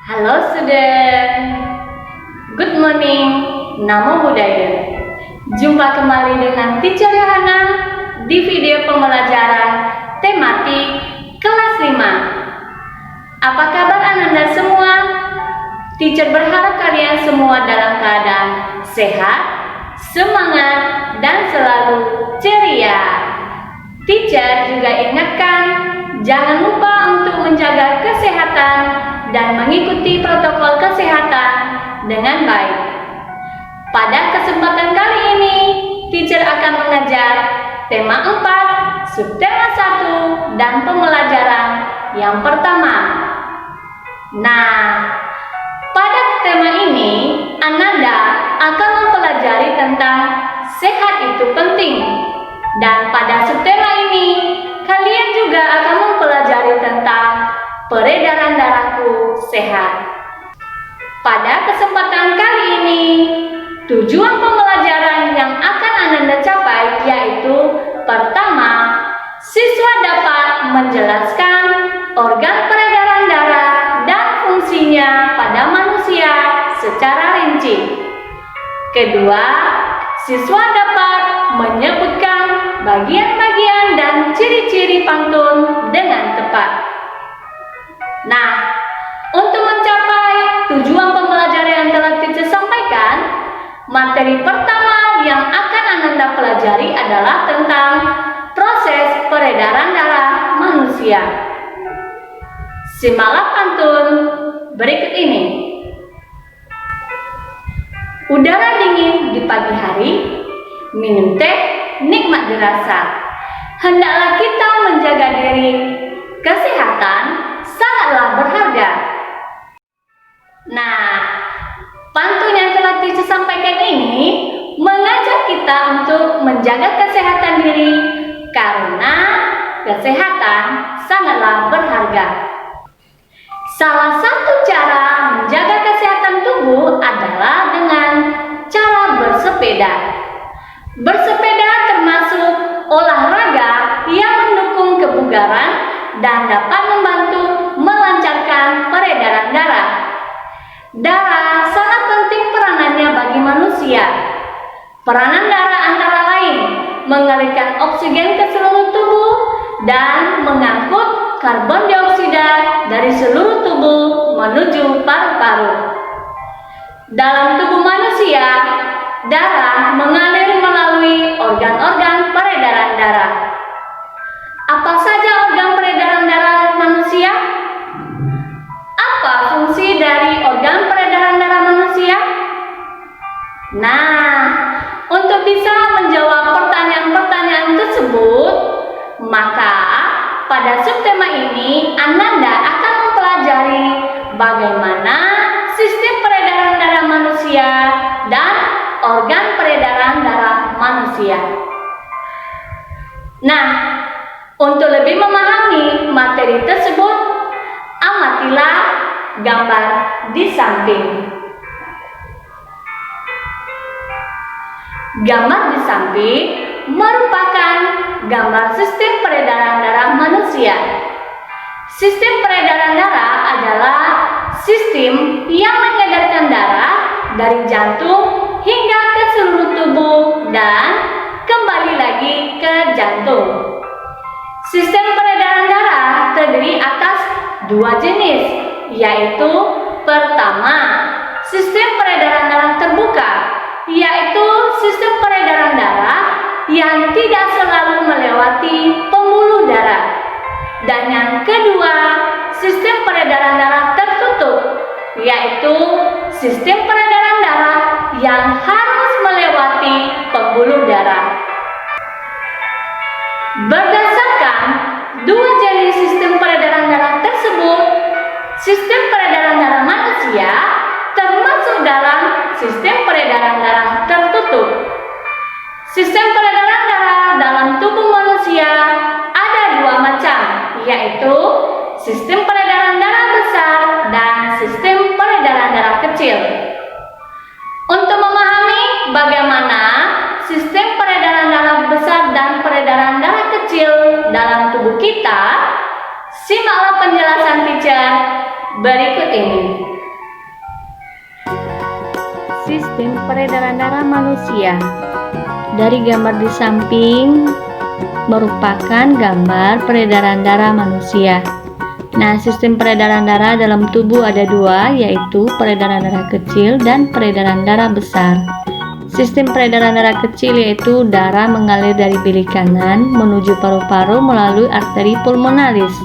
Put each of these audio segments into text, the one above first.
Halo student, good morning, namo buddhaya. Jumpa kembali dengan Teacher Yohana di video pembelajaran tematik kelas 5. Apa kabar Anda semua? Teacher berharap kalian semua dalam keadaan sehat, semangat, dan selalu ceria. Teacher juga ingatkan, jangan lupa untuk menjaga kesehatan dan mengikuti protokol kesehatan dengan baik. Pada kesempatan kali ini, teacher akan mengajar tema 4, subtema 1, dan pembelajaran yang pertama. Nah, pada tema ini, Ananda akan mempelajari tentang sehat itu penting. Dan pada subtema ini, kalian juga akan mempelajari tentang peredaran darahku sehat. Pada kesempatan kali ini, tujuan pembelajaran yang akan Anda capai yaitu pertama, siswa dapat menjelaskan organ peredaran darah dan fungsinya pada manusia secara rinci. Kedua, siswa dapat menyebutkan bagian-bagian dan ciri-ciri pantun dengan tepat. Nah, untuk mencapai tujuan pembelajaran yang telah teacher sampaikan, materi pertama yang akan Anda pelajari adalah tentang proses peredaran darah manusia. Simaklah pantun berikut ini. Udara dingin di pagi hari, minum teh nikmat dirasa. Hendaklah kita menjaga diri, kesehatan sangatlah berharga. Nah, pantun yang telah teacher sampaikan ini mengajak kita untuk menjaga kesehatan diri karena kesehatan sangatlah berharga. Salah satu cara menjaga kesehatan tubuh adalah dengan cara bersepeda. Bersepeda termasuk olahraga yang mendukung kebugaran dan dapat membantu melancarkan peredaran darah. Darah sangat penting peranannya bagi manusia. Peranan darah antara lain mengalirkan oksigen ke seluruh tubuh dan mengangkut karbon dioksida dari seluruh tubuh menuju paru-paru. Dalam tubuh manusia, darah mengalir melalui organ-organ peredaran darah. Apa saja organ peredaran darah manusia? Apa fungsi dari organ peredaran darah manusia? Nah, untuk bisa menjawab pertanyaan-pertanyaan tersebut, maka pada subtema ini Ananda akan mempelajari bagaimana sistem peredaran darah manusia dan organ peredaran darah manusia. Nah, untuk lebih memahami materi tersebut, amatilah gambar di samping. Gambar di samping merupakan gambar sistem peredaran darah manusia. Sistem peredaran darah adalah sistem yang mengedarkan darah dari jantung hingga ke seluruh tubuh dan kembali lagi ke jantung. Sistem peredaran darah terdiri atas dua jenis, yaitu pertama, sistem peredaran darah terbuka, yaitu sistem peredaran darah yang tidak selalu melewati pembuluh darah. Dan yang kedua, sistem peredaran darah tertutup, yaitu sistem peredaran darah yang harus melewati pembuluh darah. Berdasarkan dua jenis sistem peredaran darah tersebut, sistem peredaran darah manusia termasuk dalam sistem peredaran darah tertutup. Sistem peredaran darah dalam tubuh manusia ada dua macam, yaitu sistem peredaran darah besar dan sistem peredaran darah kecil. Untuk memahami bagaimana sistem peredaran darah besar dan peredaran darah kecil dalam tubuh kita, Simaklah penjelasan teacher berikut ini. Sistem peredaran darah manusia. Dari gambar di samping merupakan gambar peredaran darah manusia. Nah, sistem peredaran darah dalam tubuh ada dua, yaitu peredaran darah kecil dan peredaran darah besar. Sistem peredaran darah kecil yaitu darah mengalir dari bilik kanan menuju paru-paru melalui arteri pulmonalis.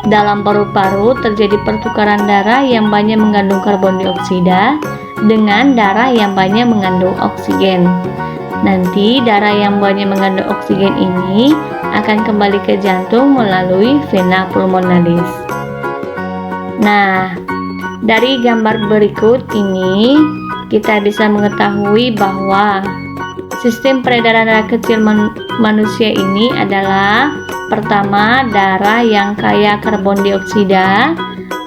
Dalam paru-paru terjadi pertukaran darah yang banyak mengandung karbon dioksida dengan darah yang banyak mengandung oksigen. Nanti darah yang banyak mengandung oksigen ini akan kembali ke jantung melalui vena pulmonalis. Nah, dari gambar berikut ini kita bisa mengetahui bahwa sistem peredaran darah kecil manusia ini adalah pertama, darah yang kaya karbon dioksida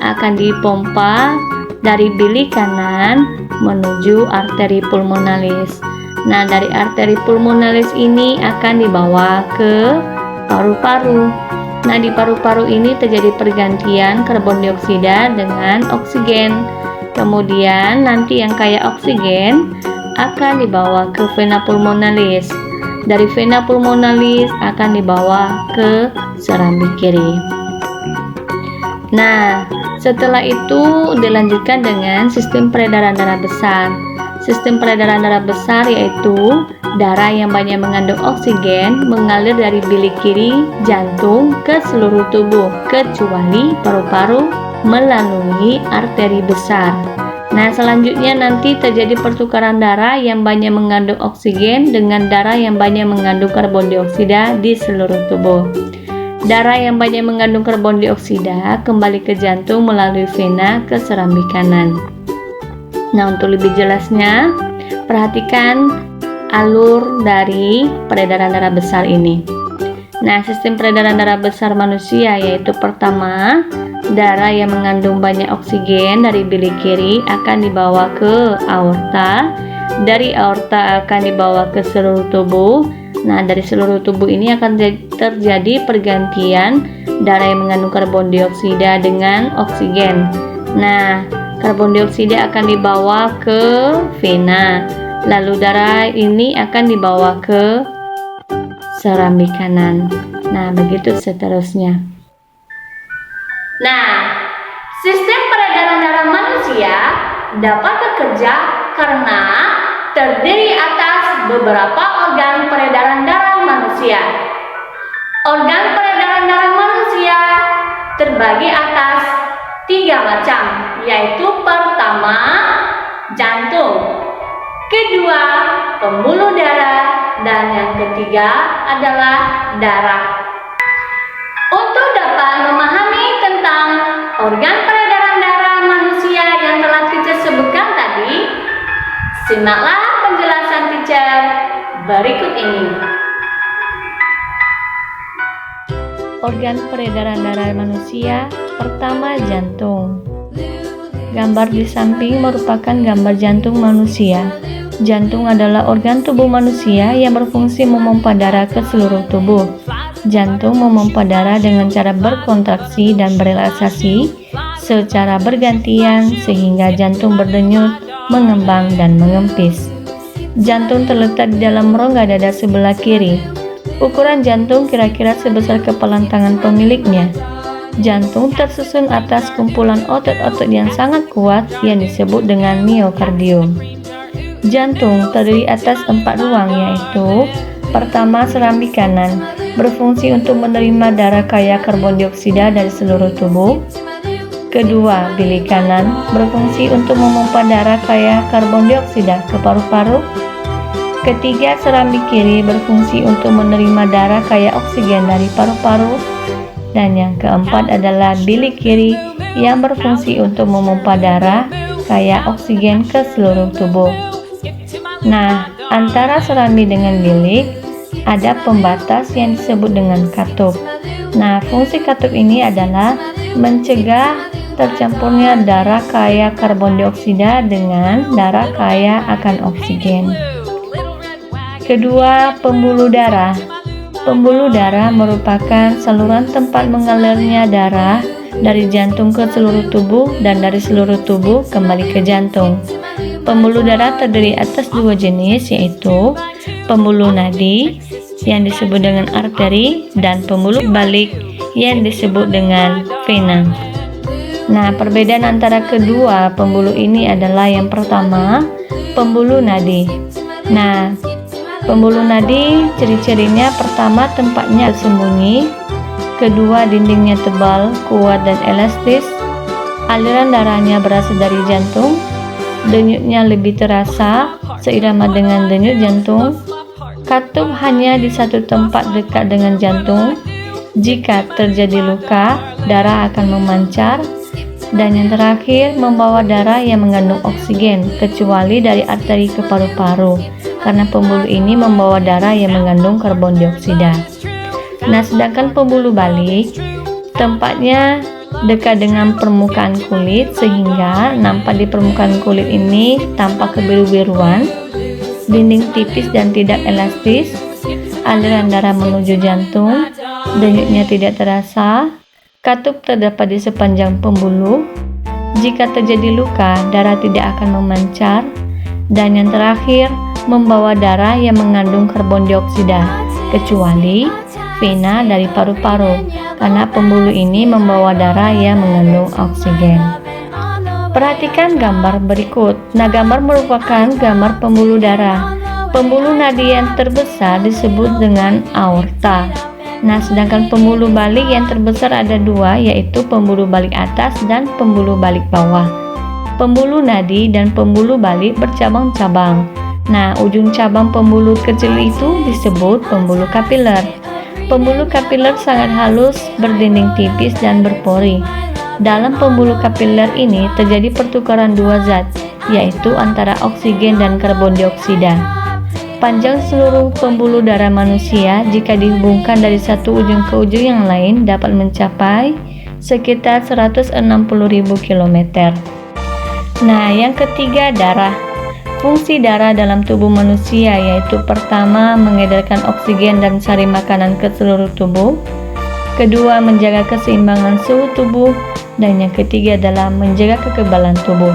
akan dipompa dari bilik kanan menuju arteri pulmonalis. Nah, dari arteri pulmonalis ini akan dibawa ke paru-paru. Nah, di paru-paru ini terjadi pergantian karbon dioksida dengan oksigen. Kemudian nanti yang kaya oksigen akan dibawa ke vena pulmonalis. Dari vena pulmonalis akan dibawa ke serambi kiri. Nah, setelah itu dilanjutkan dengan sistem peredaran darah besar. Sistem peredaran darah besar yaitu darah yang banyak mengandung oksigen mengalir dari bilik kiri jantung ke seluruh tubuh kecuali paru-paru melalui arteri besar. Nah, selanjutnya nanti terjadi pertukaran darah yang banyak mengandung oksigen dengan darah yang banyak mengandung karbon dioksida di seluruh tubuh. Darah yang banyak mengandung karbon dioksida kembali ke jantung melalui vena ke serambi kanan. Nah, untuk lebih jelasnya, perhatikan alur dari peredaran darah besar ini. Nah, sistem peredaran darah besar manusia yaitu pertama, darah yang mengandung banyak oksigen dari bilik kiri akan dibawa ke aorta. Dari aorta akan dibawa ke seluruh tubuh. Nah, dari seluruh tubuh ini akan terjadi pergantian darah yang mengandung karbon dioksida dengan oksigen. Nah, karbon dioksida akan dibawa ke vena. Lalu darah ini akan dibawa ke serambi kanan. Nah, begitu seterusnya. Nah, sistem peredaran darah manusia dapat bekerja karena terdiri atas beberapa organ peredaran darah manusia. Organ peredaran darah manusia terbagi atas 3 macam, yaitu pertama, jantung, kedua, pembuluh darah, dan yang ketiga adalah darah. Untuk dapat memahami tentang organ peredaran darah manusia yang telah teacher sebutkan tadi, simaklah penjelasan teacher berikut ini. Organ peredaran darah manusia, pertama jantung. Gambar di samping merupakan gambar jantung manusia. Jantung adalah organ tubuh manusia yang berfungsi memompa darah ke seluruh tubuh. Jantung memompa darah dengan cara berkontraksi dan berelaksasi secara bergantian sehingga jantung berdenyut, mengembang, dan mengempis. Jantung terletak di dalam rongga dada sebelah kiri. Ukuran jantung kira-kira sebesar kepalan tangan pemiliknya. Jantung tersusun atas kumpulan otot-otot yang sangat kuat yang disebut dengan miokardium. Jantung terdiri atas 4 ruang, yaitu pertama, serambi kanan berfungsi untuk menerima darah kaya karbon dioksida dari seluruh tubuh. Kedua, bilik kanan berfungsi untuk memompa darah kaya karbon dioksida ke paru-paru. Ketiga, serambi kiri berfungsi untuk menerima darah kaya oksigen dari paru-paru. Dan yang keempat adalah bilik kiri yang berfungsi untuk memompa darah kaya oksigen ke seluruh tubuh. Nah, antara serambi dengan bilik ada pembatas yang disebut dengan katup. Nah, fungsi katup ini adalah mencegah tercampurnya darah kaya karbon dioksida dengan darah kaya akan oksigen. Kedua, pembuluh darah. Pembuluh darah merupakan saluran tempat mengalirnya darah dari jantung ke seluruh tubuh dan dari seluruh tubuh kembali ke jantung. Pembuluh darah terdiri atas dua jenis, yaitu pembuluh nadi yang disebut dengan arteri dan pembuluh balik yang disebut dengan vena. Nah, perbedaan antara kedua pembuluh ini adalah yang pertama, pembuluh nadi. Nah, pembuluh nadi ciri-cirinya pertama tempatnya sembunyi, kedua dindingnya tebal, kuat dan elastis, aliran darahnya berasal dari jantung, denyutnya lebih terasa seirama dengan denyut jantung, katup hanya di satu tempat dekat dengan jantung, jika terjadi luka, darah akan memancar, dan yang terakhir membawa darah yang mengandung oksigen, kecuali dari arteri ke paru-paru, karena pembuluh ini membawa darah yang mengandung karbon dioksida. Nah, sedangkan pembuluh balik tempatnya dekat dengan permukaan kulit, sehingga nampak di permukaan kulit ini tampak kebiru-biruan, dinding tipis dan tidak elastis, aliran darah menuju jantung, denyutnya tidak terasa, katup terdapat di sepanjang pembuluh, jika terjadi luka, darah tidak akan memancar, dan yang terakhir, membawa darah yang mengandung karbon dioksida, kecuali vena dari paru-paru, karena pembuluh ini membawa darah yang mengandung oksigen. Perhatikan gambar berikut. Nah, gambar merupakan gambar pembuluh darah. Pembuluh nadi yang terbesar disebut dengan aorta. Nah, sedangkan pembuluh balik yang terbesar ada dua, yaitu pembuluh balik atas dan pembuluh balik bawah. Pembuluh nadi dan pembuluh balik bercabang-cabang. Nah, ujung cabang pembuluh kecil itu disebut pembuluh kapiler. Pembuluh kapiler sangat halus, berdinding tipis dan berpori. Dalam pembuluh kapiler ini terjadi pertukaran dua zat, yaitu antara oksigen dan karbon dioksida. Panjang seluruh pembuluh darah manusia jika dihubungkan dari satu ujung ke ujung yang lain dapat mencapai sekitar 160.000 km. Nah, yang ketiga, darah. Fungsi darah dalam tubuh manusia yaitu pertama, mengedarkan oksigen dan sari makanan ke seluruh tubuh, kedua, menjaga keseimbangan suhu tubuh, dan yang ketiga adalah menjaga kekebalan tubuh.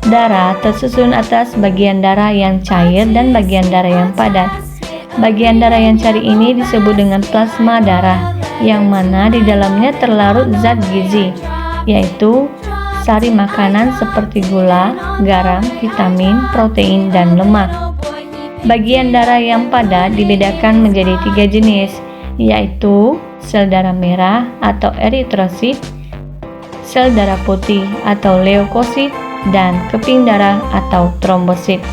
Darah tersusun atas bagian darah yang cair dan bagian darah yang padat. Bagian darah yang cair ini disebut dengan plasma darah, yang mana di dalamnya terlarut zat gizi, yaitu sari makanan seperti gula, garam, vitamin, protein, dan lemak. Bagian darah yang padat dibedakan menjadi 3 jenis, yaitu sel darah merah atau eritrosit, sel darah putih atau leukosit, dan keping darah atau trombosit.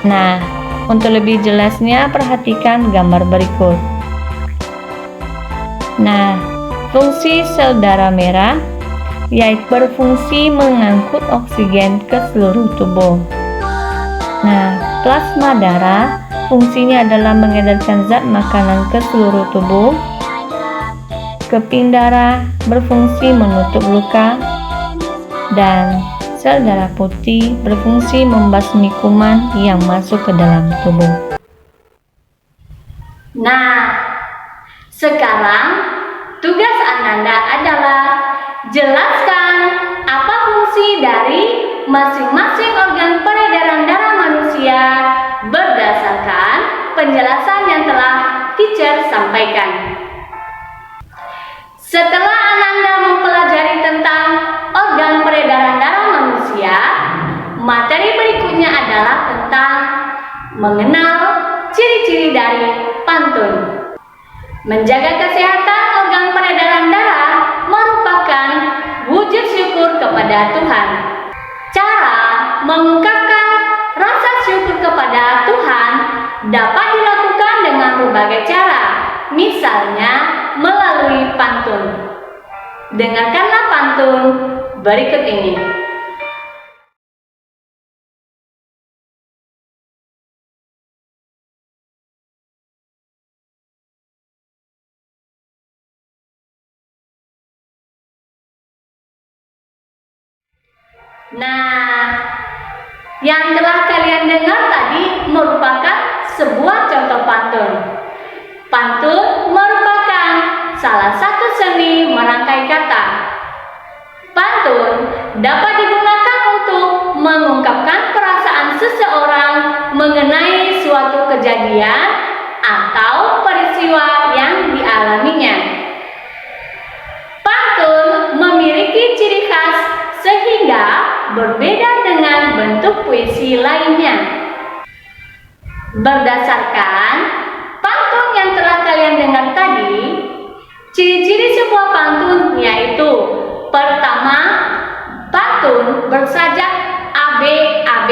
Nah, untuk lebih jelasnya perhatikan gambar berikut. Nah, fungsi sel darah merah yaitu berfungsi mengangkut oksigen ke seluruh tubuh. Nah, plasma darah fungsinya adalah mengedarkan zat makanan ke seluruh tubuh. Keping darah berfungsi menutup luka, dan sel darah putih berfungsi membasmi kuman yang masuk ke dalam tubuh. Nah, sekarang tugas Ananda adalah jelaskan apa fungsi dari masing-masing organ peredaran darah manusia berdasarkan penjelasan yang telah teacher sampaikan. Setelah Ananda mempelajari tentang organ peredaran darah manusia, materi berikutnya adalah tentang mengenal ciri-ciri dari pantun. Menjaga kesehatan organ peredaran darah merupakan wujud syukur kepada Tuhan. Cara mengungkapkan rasa syukur kepada Tuhan dapat dilakukan dengan berbagai cara, misalnya melalui pantun. Dengarkanlah pantun berikut ini. Nah, yang telah kalian dengar tadi merupakan sebuah contoh pantun. Pantun merupakan salah satu seni merangkai kata. Pantun dapat digunakan untuk mengungkapkan perasaan seseorang mengenai suatu kejadian atau peristiwa yang dialaminya. Pantun memiliki ciri khas sehingga berbeda dengan bentuk puisi lainnya. Berdasarkan pantun yang telah kalian dengar tadi, ciri-ciri sebuah pantun yaitu: pertama, pantun bersajak AB-AB.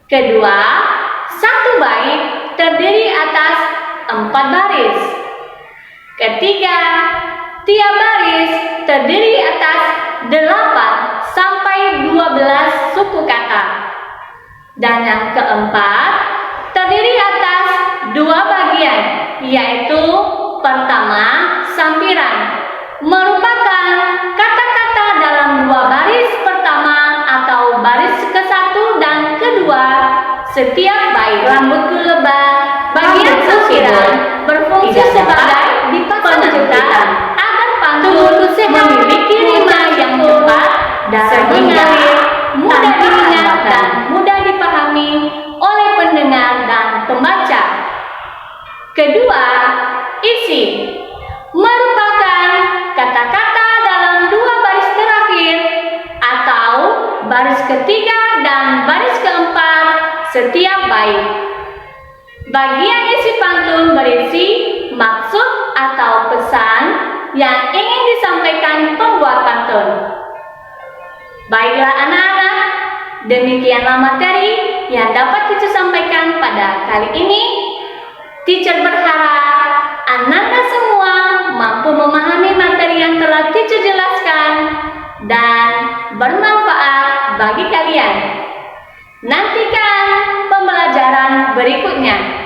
Kedua, satu bait terdiri atas 4 baris. Ketiga, tiap baris terdiri atas 8 sampai 12 suku kata. Dan yang keempat, terdiri atas 2 bagian, yaitu pertama, sampiran, merupakan kata-kata dalam 2 baris pertama atau baris ke-1 dan kedua setiap bait. Rambutku lebat. Bagian sampiran berfungsi sebagai penentuan agar pantun memiliki rima yang tepat dan mengalir, mudah diingat dan mudah dipahami oleh pendengar dan pembaca. Kedua, isi, merupakan kata-kata dalam 2 baris terakhir atau baris ketiga dan baris keempat setiap bait. Bagian isi pantun berisi maksud atau pesan yang ingin disampaikan pembuat pantun. Baiklah anak-anak, demikianlah materi yang dapat Teacher sampaikan pada kali ini. Teacher berharap Ananda semua mampu memahami materi yang telah Teacher jelaskan dan bermanfaat bagi kalian. Nantikan pembelajaran berikutnya.